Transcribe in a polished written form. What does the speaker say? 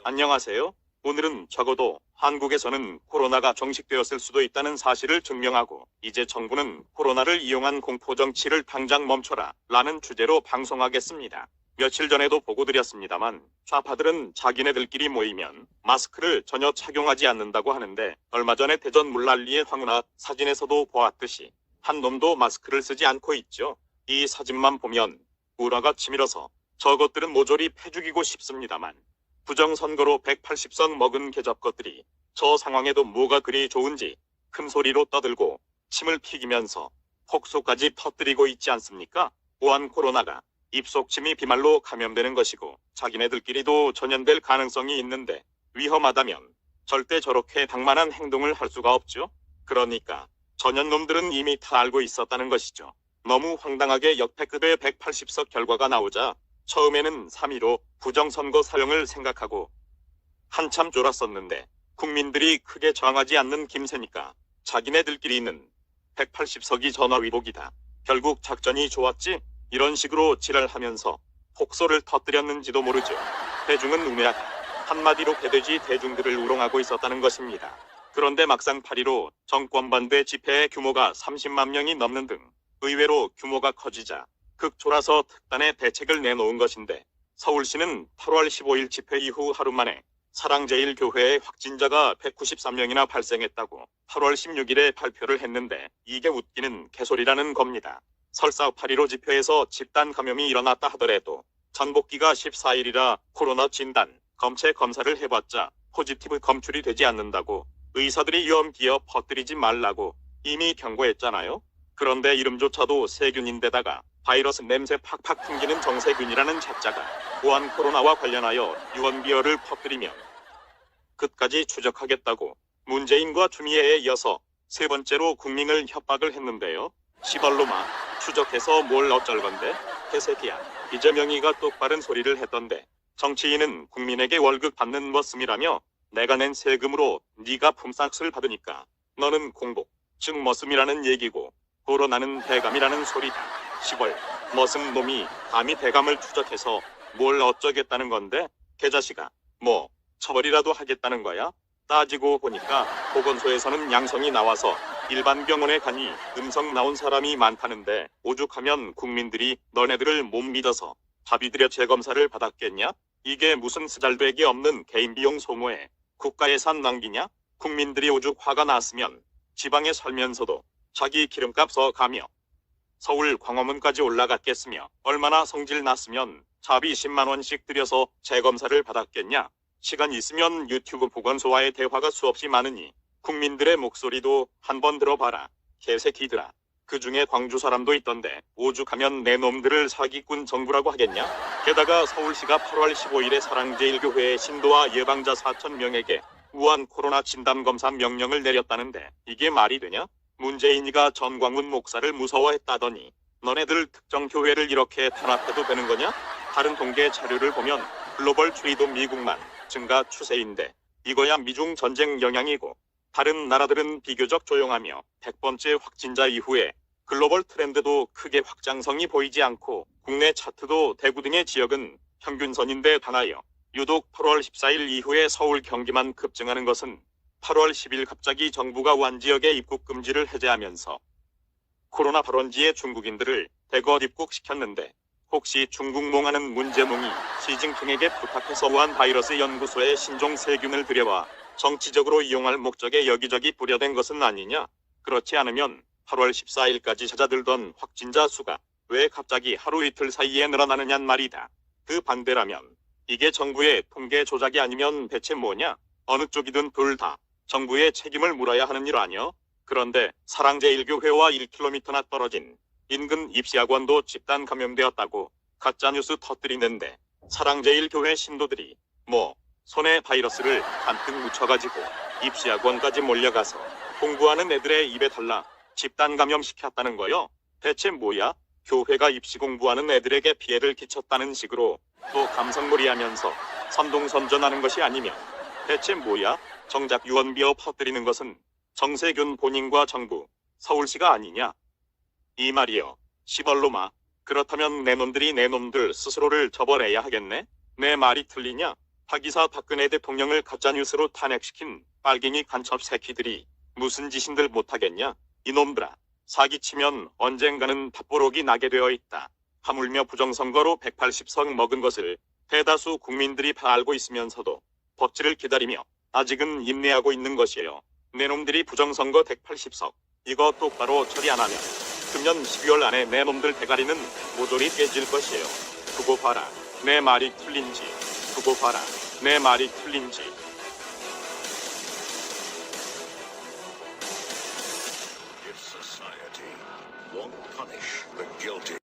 안녕하세요. 오늘은 적어도 한국에서는 코로나가 정식되었을 수도 있다는 사실을 증명하고 이제 정부는 코로나를 이용한 공포정치를 당장 멈춰라 라는 주제로 방송하겠습니다. 며칠 전에도 보고드렸습니다만 좌파들은 자기네들끼리 모이면 마스크를 전혀 착용하지 않는다고 하는데 얼마 전에 대전 물난리의 황운하 사진에서도 보았듯이 한 놈도 마스크를 쓰지 않고 있죠. 이 사진만 보면 우라가 치밀어서 저것들은 모조리 패죽이고 싶습니다만 부정선거로 180석 먹은 개잡것들이 저 상황에도 뭐가 그리 좋은지 큰 소리로 떠들고 침을 튀기면서 폭소까지 터뜨리고 있지 않습니까? 보안 코로나가 입속침이 비말로 감염되는 것이고 자기네들끼리도 전염될 가능성이 있는데 위험하다면 절대 저렇게 당만한 행동을 할 수가 없죠. 그러니까 전현놈들은 이미 다 알고 있었다는 것이죠. 너무 황당하게 역대급의 180석 결과가 나오자 처음에는 3.15 부정선거 사용을 생각하고 한참 쫄았었는데 국민들이 크게 저항하지 않는 김새니까 자기네들끼리는 180석이 전화위복이다. 결국 작전이 좋았지? 이런 식으로 지랄하면서 폭소를 터뜨렸는지도 모르죠. 대중은 우매하다. 한마디로 개돼지 대중들을 우롱하고 있었다는 것입니다. 그런데 막상 8.15 정권반대 집회의 규모가 30만 명이 넘는 등 의외로 규모가 커지자 극졸아서 특단의 대책을 내놓은 것인데 서울시는 8월 15일 집회 이후 하루 만에 사랑제일교회의 확진자가 193명이나 발생했다고 8월 16일에 발표를 했는데 이게 웃기는 개소리라는 겁니다. 설사 8.15 집회에서 집단 감염이 일어났다 하더라도 전복기가 14일이라 코로나 진단, 검체 검사를 해봤자 포지티브 검출이 되지 않는다고 의사들이 위험기어 퍼뜨리지 말라고 이미 경고했잖아요. 그런데 이름조차도 세균인데다가 바이러스 냄새 팍팍 풍기는 정세균이라는 작자가 보안 코로나와 관련하여 유언비어를 퍼뜨리면 끝까지 추적하겠다고 문재인과 추미애에 이어서 세 번째로 국민을 협박을 했는데요. 시발로마 추적해서 뭘 어쩔 건데? 개새끼야. 이재명이가 똑바른 소리를 했던데 정치인은 국민에게 월급 받는 머슴이라며 내가 낸 세금으로 네가 품삯을 받으니까 너는 공복, 즉 머슴이라는 얘기고 코로나는 대감이라는 소리다. 시벌, 머슴 놈이 감히 대감을 추적해서 뭘 어쩌겠다는 건데? 개자식아, 뭐 처벌이라도 하겠다는 거야? 따지고 보니까 보건소에서는 양성이 나와서 일반 병원에 가니 음성 나온 사람이 많다는데 오죽하면 국민들이 너네들을 못 믿어서 자비들여 재검사를 받았겠냐? 이게 무슨 쓰잘데기 없는 개인 비용 소모에 국가 예산 낭비냐? 국민들이 오죽 화가 났으면 지방에 살면서도 자기 기름값 써가며 서울 광화문까지 올라갔겠으며 얼마나 성질 났으면 자비 10만 원씩 들여서 재검사를 받았겠냐? 시간 있으면 유튜브 보건소와의 대화가 수없이 많으니 국민들의 목소리도 한번 들어봐라. 개새끼들아. 그중에 광주 사람도 있던데 오죽하면 내 놈들을 사기꾼 정부라고 하겠냐? 게다가 서울시가 8월 15일에 사랑제일교회의 신도와 예방자 4,000명에게 우한 코로나 진단검사 명령을 내렸다는데 이게 말이 되냐? 문재인이가 전광훈 목사를 무서워했다더니 너네들 특정 교회를 이렇게 탄압해도 되는 거냐? 다른 통계 자료를 보면 글로벌 추이도 미국만 증가 추세인데 이거야 미중 전쟁 영향이고 다른 나라들은 비교적 조용하며 100번째 확진자 이후에 글로벌 트렌드도 크게 확장성이 보이지 않고 국내 차트도 대구 등의 지역은 평균선인데 반하여 유독 8월 14일 이후에 서울 경기만 급증하는 것은 8월 10일 갑자기 정부가 우한 지역의 입국 금지를 해제하면서 코로나 발원지의 중국인들을 대거 입국시켰는데 혹시 중국몽하는 문제몽이 시진핑에게 부탁해서 우한 바이러스 연구소에 신종 세균을 들여와 정치적으로 이용할 목적에 여기저기 뿌려댄 것은 아니냐? 그렇지 않으면 8월 14일까지 찾아들던 확진자 수가 왜 갑자기 하루 이틀 사이에 늘어나느냔 말이다. 그 반대라면 이게 정부의 통계 조작이 아니면 대체 뭐냐? 어느 쪽이든 둘 다 정부의 책임을 물어야 하는 일 아니여? 그런데 사랑제일교회와 1km나 떨어진 인근 입시학원도 집단 감염되었다고 가짜뉴스 터뜨리는데 사랑제일교회 신도들이 뭐 손에 바이러스를 잔뜩 묻혀가지고 입시학원까지 몰려가서 공부하는 애들의 입에 달라 집단 감염시켰다는 거요? 대체 뭐야? 교회가 입시 공부하는 애들에게 피해를 끼쳤다는 식으로 또 감성놀이하면서 선동선전하는 것이 아니면 대체 뭐야? 정작 유언비어 퍼뜨리는 것은 정세균 본인과 정부, 서울시가 아니냐? 이 말이여, 시벌로마. 그렇다면 내 놈들이 내 놈들 스스로를 처벌해야 하겠네? 내 말이 틀리냐? 하기사 박근혜 대통령을 가짜뉴스로 탄핵시킨 빨갱이 간첩 새끼들이 무슨 짓인들 못하겠냐? 이놈들아, 사기치면 언젠가는 답보록이 나게 되어 있다. 하물며 부정선거로 180석 먹은 것을 대다수 국민들이 다 알고 있으면서도 법치를 기다리며 아직은 인내하고 있는 것이에요. 내 놈들이 부정선거 180석 이거 똑바로 처리 안 하면 금년 12월 안에 내 놈들 대가리는 모조리 깨질 것이에요. 두고 봐라. 내 말이 틀린지. 두고 봐라. 내 말이 틀린지. If society won't punish the guilty.